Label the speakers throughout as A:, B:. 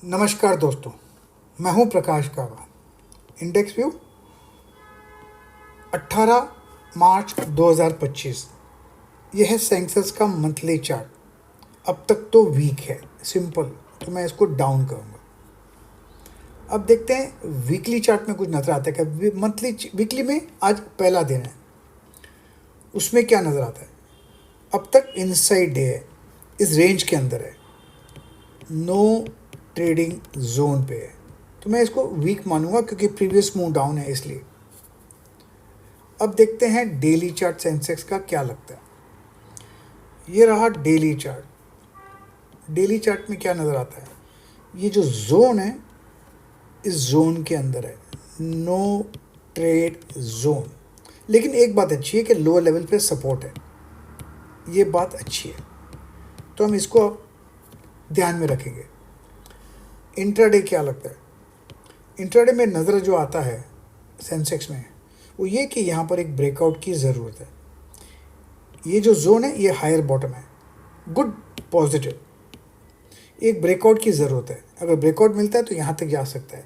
A: नमस्कार दोस्तों, मैं हूं प्रकाश कावा। इंडेक्स व्यू 18 मार्च 2025। यह है सेंसेक्स का मंथली चार्ट। अब तक तो वीक है, सिंपल, तो मैं इसको डाउन करूंगा। अब देखते हैं वीकली चार्ट में कुछ नज़र आता है क्या। वीकली में आज पहला दिन है, उसमें क्या नज़र आता है। अब तक इनसाइड डे है, इस रेंज के अंदर है, नो ट्रेडिंग जोन पे है, तो मैं इसको वीक मानूंगा क्योंकि प्रीवियस मूव डाउन है इसलिए। अब देखते हैं डेली चार्ट सेंसेक्स का क्या लगता है। ये रहा डेली चार्ट। डेली चार्ट में क्या नज़र आता है, ये जो जोन है इस जोन के अंदर है, नो ट्रेड जोन। लेकिन एक बात अच्छी है कि लोअर लेवल पे सपोर्ट है, ये बात अच्छी है, तो हम इसको अब ध्यान में रखेंगे। इंट्राडे क्या लगता है। इंट्राडे में नज़र जो आता है सेंसेक्स में वो ये कि यहाँ पर एक ब्रेकआउट की ज़रूरत है। ये जो जोन है ये हायर बॉटम है, गुड, पॉजिटिव। एक ब्रेकआउट की ज़रूरत है, अगर ब्रेकआउट मिलता है तो यहाँ तक जा सकता है,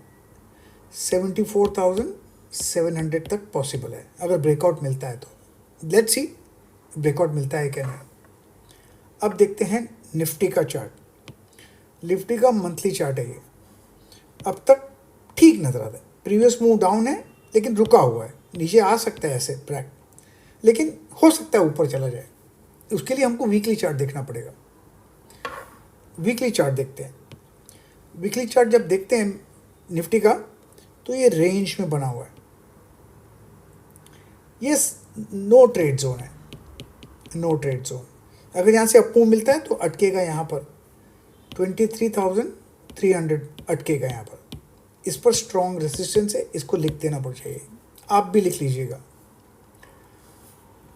A: 74,700 तक पॉसिबल है अगर ब्रेकआउट मिलता है तो। लेट्स सी ब्रेकआउट मिलता है क्या नहीं। अब देखते हैं निफ्टी का चार्ट। निफ्टी का मंथली चार्ट है ये। अब तक ठीक नज़र आता है, प्रीवियस मूव डाउन है लेकिन रुका हुआ है, नीचे आ सकता है ऐसे ब्रेक, लेकिन हो सकता है ऊपर चला जाए। उसके लिए हमको वीकली चार्ट देखना पड़ेगा। वीकली चार्ट देखते हैं। वीकली चार्ट जब देखते हैं निफ्टी का तो ये रेंज में बना हुआ है, ये नो ट्रेड जोन है, नो ट्रेड जोन। अगर यहाँ से अप मूव मिलता है तो अटकेगा यहाँ पर 23,300 अटकेगा यहाँ पर। इस पर स्ट्रॉन्ग रेजिस्टेंस है, इसको लिख देना पड़ चाहिए, आप भी लिख लीजिएगा।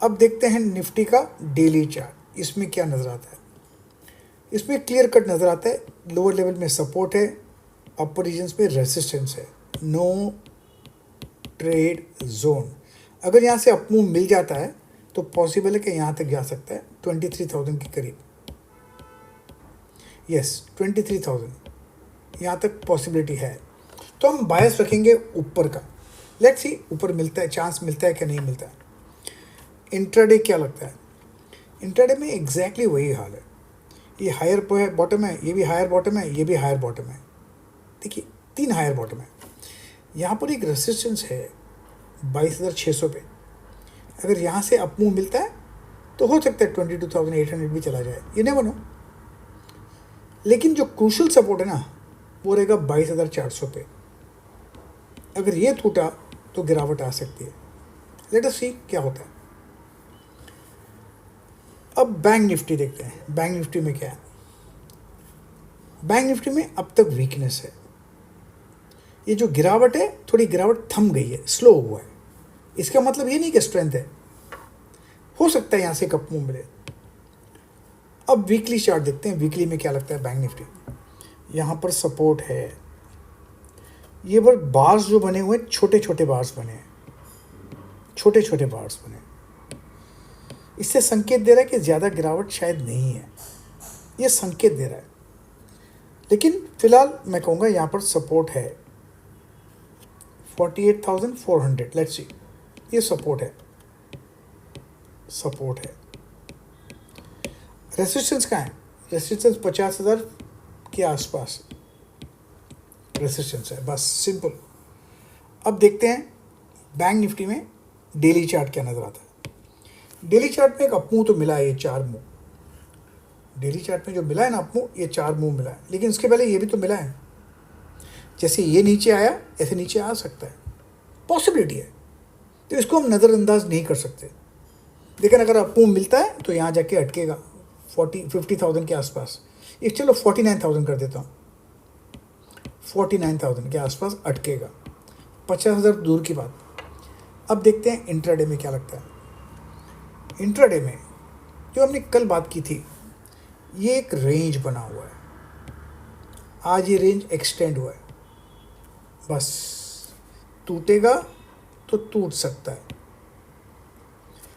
A: अब देखते हैं निफ्टी का डेली चार्ट। इसमें क्या नज़र आता है, इसमें क्लियर कट नज़र आता है, लोअर लेवल में सपोर्ट है, अपर रीजन्स में रेजिस्टेंस है, नो ट्रेड जोन। अगर यहाँ से अप मूव मिल जाता है तो पॉसिबल है कि यहाँ तक जा सकता है 23,000 के करीब। यस, 23,000 यहाँ तक पॉसिबिलिटी है, तो हम बायस रखेंगे ऊपर का। लेट्स सी ऊपर मिलता है, चांस मिलता है कि नहीं मिलता है। इंट्राडे क्या लगता है। इंट्राडे में एग्जैक्टली वही हाल है, ये हायर बॉटम है, ये भी हायर बॉटम है, ये भी हायर बॉटम है। देखिए 3 हायर बॉटम है। यहाँ पर एक रेजिस्टेंस है 22,600 पे। अगर यहाँ से अप मूव मिलता है तो हो सकता है 22,800 भी चला जाए, ये नेवर नो। लेकिन जो क्रूशल सपोर्ट है ना वो रहेगा 22,400 पे। अगर ये टूटा तो गिरावट आ सकती है। लेट अस सी क्या होता है। अब बैंक निफ्टी देखते हैं। बैंक निफ्टी में क्या है, बैंक निफ्टी में अब तक वीकनेस है। ये जो गिरावट है, थोड़ी गिरावट थम गई है, स्लो हुआ है। इसका मतलब ये नहीं कि स्ट्रेंथ है, हो सकता है यहाँ से कप मूव मिले। अब वीकली चार्ट देखते हैं। वीकली में क्या लगता है बैंक निफ्टी। यहाँ पर सपोर्ट है, ये वर्ग बार्स जो बने हुए, छोटे छोटे बार्स बने हैं, छोटे छोटे बार्स बने। इससे संकेत दे रहा है कि ज़्यादा गिरावट शायद नहीं है, ये संकेत दे रहा है। लेकिन फिलहाल मैं कहूँगा यहाँ पर सपोर्ट है 48,400। लेट्स सी, ये सपोर्ट है, सपोर्ट है। रेसिस्टेंस कहाँ है, रेसिस्टेंस 50,000 के आसपास रेसिस्टेंस है, बस सिंपल। अब देखते हैं बैंक निफ्टी में डेली चार्ट क्या नज़र आता है। डेली चार्ट में एक अप मूव तो मिला है, ये 4 मूव डेली चार्ट में जो मिला है ना अप मूव, ये 4 मूव मिला है। लेकिन उसके पहले ये भी तो मिला है, जैसे ये नीचे आया ऐसे नीचे आ सकता है, पॉसिबिलिटी है, तो इसको हम नज़रअंदाज नहीं कर सकते। लेकिन अगर अप मूव मिलता है तो यहाँ जाके अटकेगा 50,000 के आसपास। एक चलो 49,000 कर देता हूँ, 49,000 के आसपास अटकेगा, 50,000 दूर की बात। अब देखते हैं इंट्राडे में क्या लगता है। इंट्राडे में जो हमने कल बात की थी, ये एक रेंज बना हुआ है, आज ये रेंज एक्सटेंड हुआ है, बस टूटेगा तो टूट सकता है।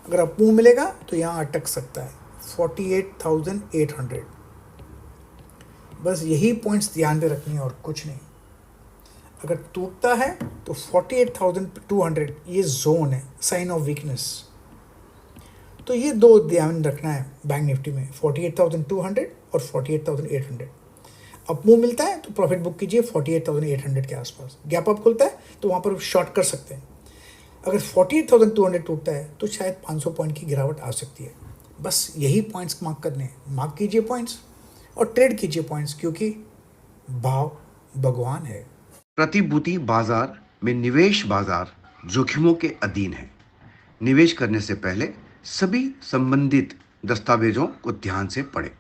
A: अगर अप मूव मिलेगा तो यहाँ अटक सकता है 48,800। बस यही पॉइंट्स ध्यान में रखनी है और कुछ नहीं। अगर टूटता है तो 48,200 ये जोन है, साइन ऑफ वीकनेस। तो ये दो ध्यान रखना है बैंक निफ्टी में, 48,200 और 48,800। अप मूव मिलता है तो प्रॉफिट बुक कीजिए 48,800 के आसपास। गैप अप खुलता है तो वहाँ पर शॉर्ट कर सकते हैं। अगर 48,200 टूटता है तो शायद 500 पॉइंट की गिरावट आ सकती है। बस यही पॉइंट्स मार्क करने हैं, मार्क कीजिए पॉइंट्स और ट्रेड कीजिए पॉइंट्स, क्योंकि भाव भगवान है।
B: प्रतिभूति बाजार में निवेश बाजार जोखिमों के अधीन है। निवेश करने से पहले सभी संबंधित दस्तावेजों को ध्यान से पढ़ें।